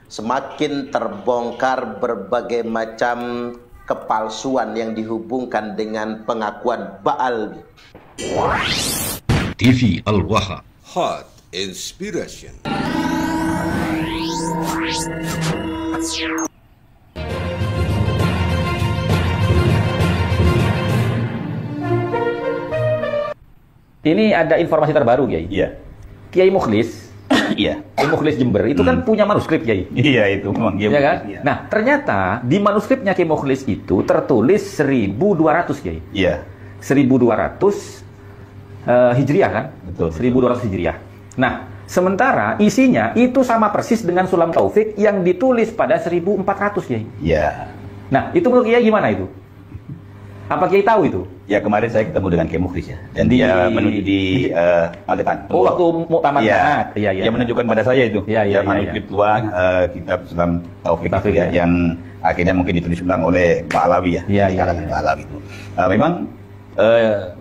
Semakin terbongkar berbagai macam kepalsuan yang dihubungkan dengan pengakuan Ba'alwi. TV Al-Waha. Hot Inspiration. Ini ada informasi terbaru, Kiai. Iya. Kiai Mukhlis, Iya. Kiai Mukhlis Jember itu kan punya manuskrip, Kiai. Iya, itu memang dia. Ya kan? Iya. Nah, ternyata di manuskripnya Kiai Mukhlis itu tertulis 1200, Kiai. Iya. 1200 Hijriah kan? Betul. 1200 Hijriah. Nah, sementara isinya itu sama persis dengan Sulam Taufik yang ditulis pada 1400, Kiai. Iya. Nah, itu menurut Kiai gimana itu? Apa Kiai tahu itu? Ya, kemarin saya ketemu dengan Kiai Mukhlis ya. Dan dia menuju di Magetan. Oh, waktu muktamar. Iya. Iya, iya. Dia menunjukkan pada saya itu. Iya, iya, iya, manuskrip tua kitab Sulam Taufik Taufik, itu ya, ya. yang akhirnya mungkin ditulis ulang oleh Pak Alawi ya. Iya, Di iya, kalangan iya. Pak Alawi itu. Memang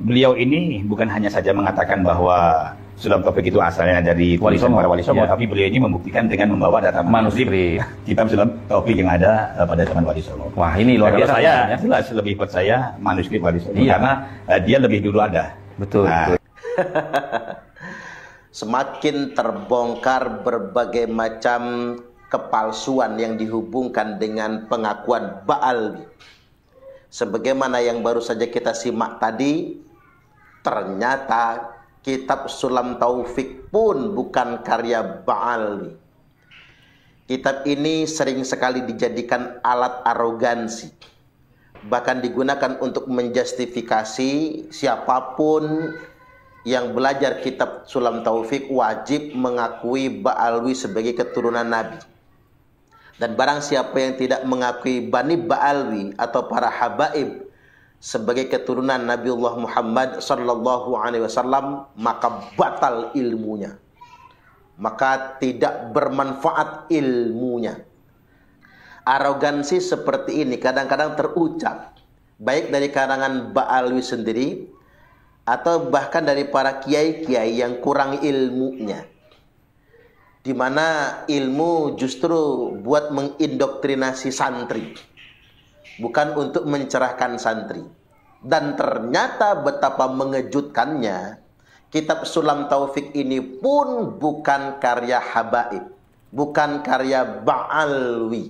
beliau ini bukan hanya saja mengatakan bahwa Sulam Taufik itu asalnya dari Wali tulisan Songo. para Wali Songo, Iya. tapi beliau ini membuktikan dengan membawa data Manuskrip. kitab Sulam Taufik yang ada pada zaman Wali Songo. Wah, ini luar Kalau biasa. saya ya. jelas lebih percaya manuskrip Wali Songo Iya. karena dia lebih dulu ada. Betul. Nah, Semakin terbongkar berbagai macam kepalsuan yang dihubungkan dengan pengakuan Ba'alwi. Sebagaimana yang baru saja kita simak tadi, ternyata kitab Sulam Taufik pun bukan karya Ba'alwi. Kitab ini sering sekali dijadikan alat arogansi. Bahkan digunakan untuk menjustifikasi siapapun yang belajar kitab Sulam Taufik wajib mengakui Ba'alwi sebagai keturunan Nabi. Dan barang siapa yang tidak mengakui Bani Ba'alwi atau para habaib sebagai keturunan Nabiullah Muhammad sallallahu alaihi wasallam, maka batal ilmunya. Maka tidak bermanfaat ilmunya. Arogansi seperti ini kadang-kadang terucap baik dari kalangan Ba'alwi sendiri atau bahkan dari para kiai-kiai yang kurang ilmunya, di mana ilmu justru buat mengindoktrinasi santri, bukan untuk mencerahkan santri. Dan ternyata betapa mengejutkannya, kitab Sulam Taufik ini pun bukan karya habaib, bukan karya Ba'alwi.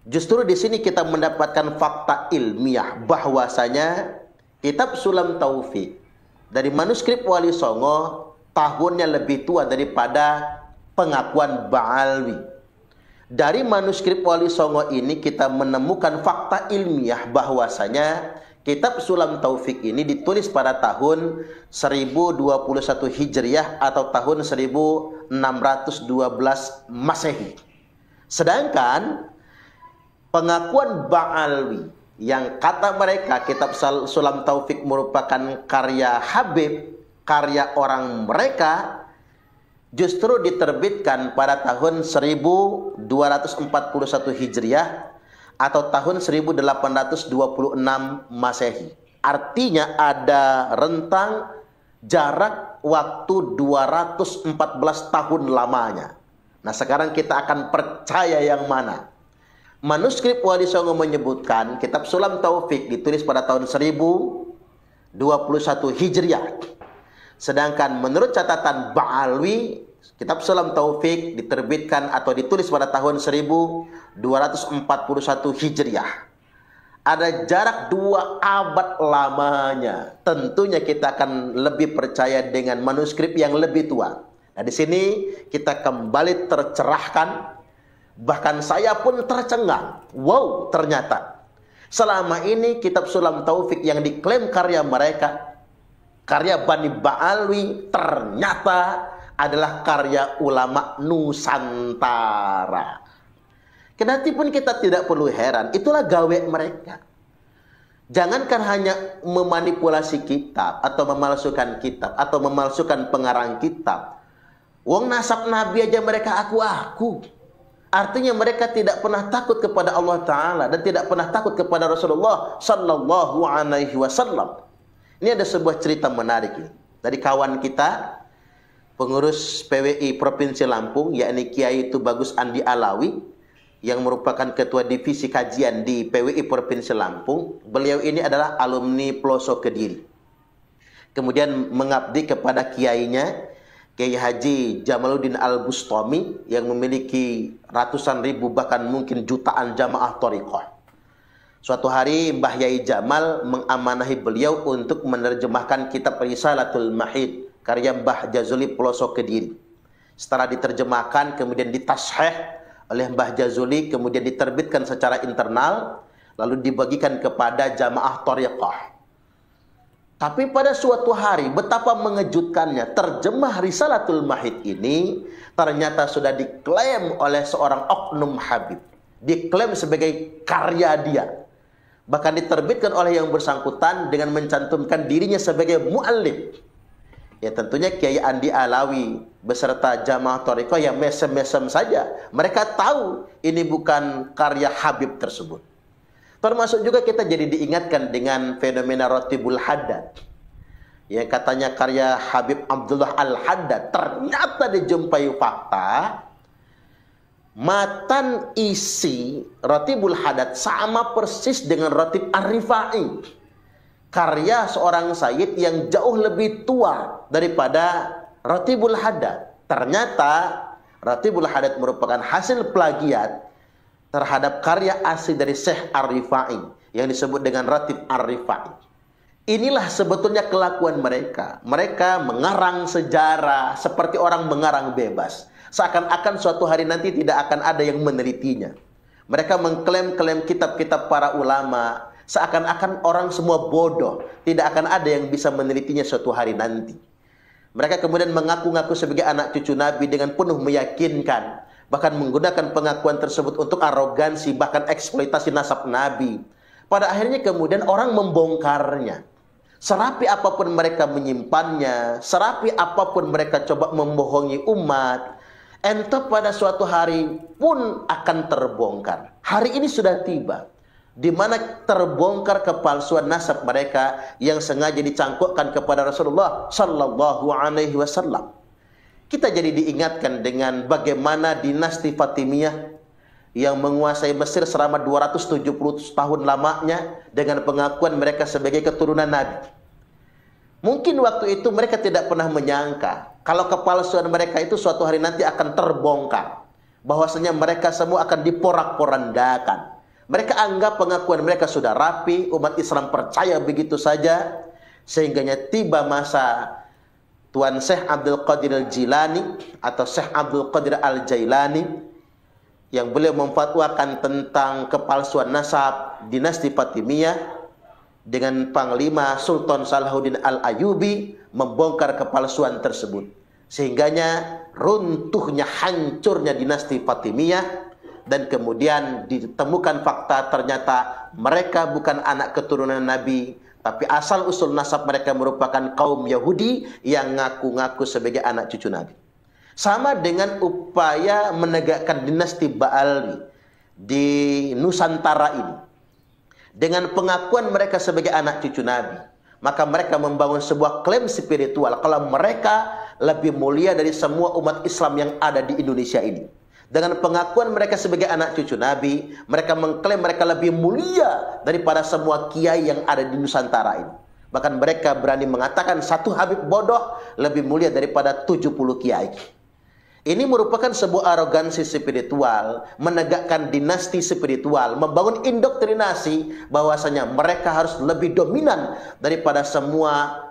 Justru di sini kita mendapatkan fakta ilmiah bahwasanya kitab Sulam Taufik dari manuskrip Wali Songo tahunnya lebih tua daripada pengakuan Ba'alwi. Dari manuskrip Wali Songo ini kita menemukan fakta ilmiah bahwasanya kitab Sulam Taufik ini ditulis pada tahun 1021 Hijriah atau tahun 1612 Masehi. Sedangkan pengakuan Ba'alwi yang kata mereka kitab Sulam Taufik merupakan karya Habib, karya orang mereka, justru diterbitkan pada tahun 1241 Hijriah atau tahun 1826 Masehi. Artinya ada rentang jarak waktu 214 tahun lamanya. Nah, sekarang kita akan percaya yang mana? Manuskrip Wali Songo menyebutkan kitab Sulam Taufik ditulis pada tahun 1021 Hijriah. Sedangkan menurut catatan Ba'alwi, kitab Sulam Taufik diterbitkan atau ditulis pada tahun 1241 Hijriah. Ada jarak 2 abad lamanya. Tentunya kita akan lebih percaya dengan manuskrip yang lebih tua. Nah, di sini kita kembali tercerahkan. Bahkan saya pun tercengang. Wow, ternyata selama ini kitab Sulam Taufik yang diklaim karya mereka, karya Bani Ba'alwi, ternyata adalah karya ulama Nusantara. Kendati pun kita tidak perlu heran, itulah gawe mereka. Jangankan hanya memanipulasi kitab atau memalsukan kitab atau memalsukan pengarang kitab. Wong nasab Nabi aja mereka aku-aku. Artinya mereka tidak pernah takut kepada Allah Ta'ala dan tidak pernah takut kepada Rasulullah Sallallahu Alaihi Wasallam. Ini ada sebuah cerita menarik ini dari kawan kita pengurus PWI Provinsi Lampung, yakni Kiai Tubagus Andi Alawi, yang merupakan Ketua Divisi Kajian di PWI Provinsi Lampung. Beliau ini adalah alumni Pelosok Kediri. Kemudian mengabdi kepada kiainya, Kiai Haji Jamaluddin Al-Bustami, yang memiliki ratusan ribu bahkan mungkin jutaan jamaah thariqah. Suatu hari Mbah Yai Jamal mengamanahi beliau untuk menerjemahkan kitab Risalatul Mahid karya Mbah Jazuli Pelosok Kediri. Setelah diterjemahkan kemudian ditasheh oleh Mbah Jazuli, kemudian diterbitkan secara internal, lalu dibagikan kepada jamaah thariqah. Tapi pada suatu hari, betapa mengejutkannya, terjemah Risalatul Mahid ini ternyata sudah diklaim oleh seorang oknum Habib. Diklaim sebagai karya dia. Bahkan diterbitkan oleh yang bersangkutan dengan mencantumkan dirinya sebagai mu'allif. Ya tentunya Kiai Andi Alawi beserta jamaah thariqah yang mesem-mesem saja. Mereka tahu ini bukan karya Habib tersebut. Termasuk juga kita jadi diingatkan dengan fenomena Ratibul Haddad. Yang katanya karya Habib Abdullah Al-Haddad. Ternyata dijumpai fakta, matan isi Ratibul Haddad sama persis dengan Ratib Ar-Rifai. Karya seorang sayyid yang jauh lebih tua daripada Ratibul Haddad. Ternyata Ratibul Haddad merupakan hasil plagiat terhadap karya asli dari Syekh Ar-Rifai yang disebut dengan Ratib Ar-Rifai. Inilah sebetulnya kelakuan mereka. Mereka mengarang sejarah seperti orang mengarang bebas. Seakan-akan suatu hari nanti tidak akan ada yang menelitinya. Mereka mengklaim-klaim kitab-kitab para ulama. Seakan-akan orang semua bodoh. Tidak akan ada yang bisa menelitinya suatu hari nanti. Mereka kemudian mengaku-ngaku sebagai anak cucu Nabi dengan penuh meyakinkan. Bahkan menggunakan pengakuan tersebut untuk arogansi, bahkan eksploitasi nasab Nabi. Pada akhirnya kemudian orang membongkarnya. Serapi apapun mereka menyimpannya, serapi apapun mereka coba membohongi umat, entah pada suatu hari pun akan terbongkar. Hari ini sudah tiba, di mana terbongkar kepalsuan nasab mereka yang sengaja dicangkokkan kepada Rasulullah Sallallahu Alaihi Wasallam. Kita jadi diingatkan dengan bagaimana dinasti Fatimiyah yang menguasai Mesir selama 270 tahun lamanya dengan pengakuan mereka sebagai keturunan Nabi. Mungkin waktu itu mereka tidak pernah menyangka kalau kepalsuan mereka itu suatu hari nanti akan terbongkar. Bahwasanya mereka semua akan diporak-porandakan. Mereka anggap pengakuan mereka sudah rapi, umat Islam percaya begitu saja, sehingganya tiba masa Tuan Syekh Abdul Qadir Al-Jilani atau Syekh Abdul Qadir Al-Jailani yang beliau memfatwakan tentang kepalsuan nasab dinasti Fatimiyah dengan Panglima Sultan Salahuddin Al-Ayyubi membongkar kepalsuan tersebut. Sehingganya runtuhnya, hancurnya dinasti Fatimiyah dan kemudian ditemukan fakta ternyata mereka bukan anak keturunan Nabi, tapi asal-usul nasab mereka merupakan kaum Yahudi yang ngaku-ngaku sebagai anak cucu Nabi. Sama dengan upaya menegakkan dinasti Ba'ali di Nusantara ini. Dengan pengakuan mereka sebagai anak cucu Nabi, maka mereka membangun sebuah klaim spiritual kalau mereka lebih mulia dari semua umat Islam yang ada di Indonesia ini. Dengan pengakuan mereka sebagai anak cucu Nabi, mereka mengklaim mereka lebih mulia daripada semua kiai yang ada di Nusantara ini. Bahkan mereka berani mengatakan satu Habib bodoh lebih mulia daripada 70 kiai. Ini merupakan sebuah arogansi spiritual, menegakkan dinasti spiritual, membangun indoktrinasi bahwasanya mereka harus lebih dominan daripada semua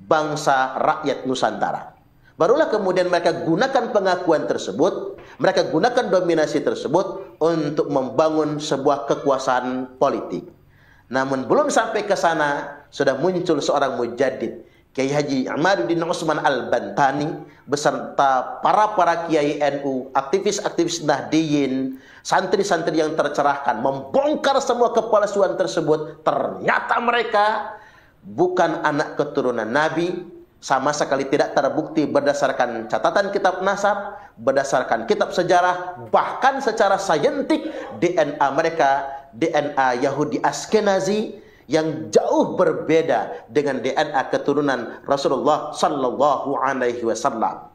bangsa rakyat Nusantara. Barulah kemudian mereka gunakan pengakuan tersebut, mereka gunakan dominasi tersebut untuk membangun sebuah kekuasaan politik. Namun belum sampai ke sana, sudah muncul seorang mujaddid, Kiai Haji Ahmaduddin Utsman Al-Bantani beserta para kiai NU, aktivis-aktivis Nahdiyin, santri-santri yang tercerahkan, membongkar semua kepalsuan tersebut. Ternyata mereka bukan anak keturunan Nabi, sama sekali tidak terbukti berdasarkan catatan kitab nasab, berdasarkan kitab sejarah, bahkan secara saintik DNA mereka DNA Yahudi Askenazi yang jauh berbeda dengan DNA keturunan Rasulullah Sallallahu Alaihi Wasallam.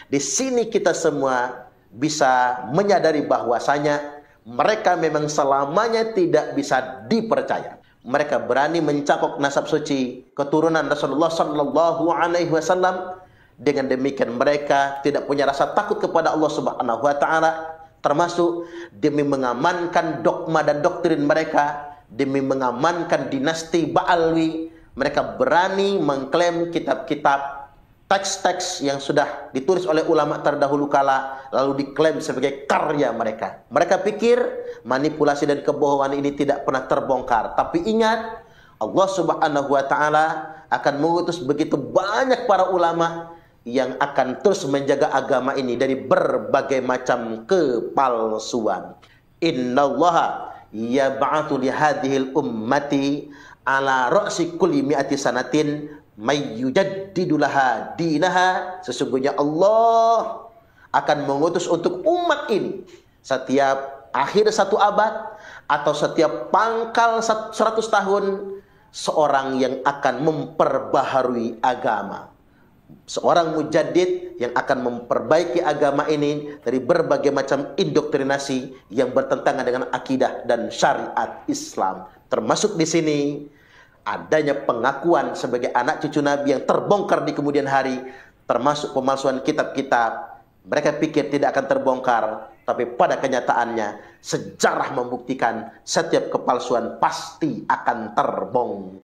Di sini kita semua bisa menyadari bahwasanya mereka memang selamanya tidak bisa dipercaya. Mereka berani mencakok nasab suci keturunan Rasulullah Sallallahu Alaihi Wasallam. Dengan demikian mereka tidak punya rasa takut kepada Allah Subhanahu Wa Taala, termasuk demi mengamankan dogma dan doktrin mereka, demi mengamankan dinasti Ba'alwi. Mereka berani mengklaim kitab-kitab, teks-teks yang sudah ditulis oleh ulama terdahulu kala, lalu diklaim sebagai karya mereka. Mereka pikir manipulasi dan kebohongan ini tidak pernah terbongkar. Tapi ingat, Allah Subhanahu Wa Taala akan mengutus begitu banyak para ulama yang akan terus menjaga agama ini dari berbagai macam kepalsuan. Innallaha yab'atsu li hadhil ummati ala ra'si kulli mi'ati sanatin may yujaddidu laha dinaha. Sesungguhnya Allah akan mengutus untuk umat ini setiap akhir 1 abad atau setiap pangkal 100 tahun seorang yang akan memperbaharui agama. Seorang mujaddid yang akan memperbaiki agama ini dari berbagai macam indoktrinasi yang bertentangan dengan akidah dan syariat Islam. Termasuk di sini adanya pengakuan sebagai anak cucu Nabi yang terbongkar di kemudian hari, termasuk pemalsuan kitab-kitab. Mereka pikir tidak akan terbongkar, tapi pada kenyataannya sejarah membuktikan setiap kepalsuan pasti akan terbongkar.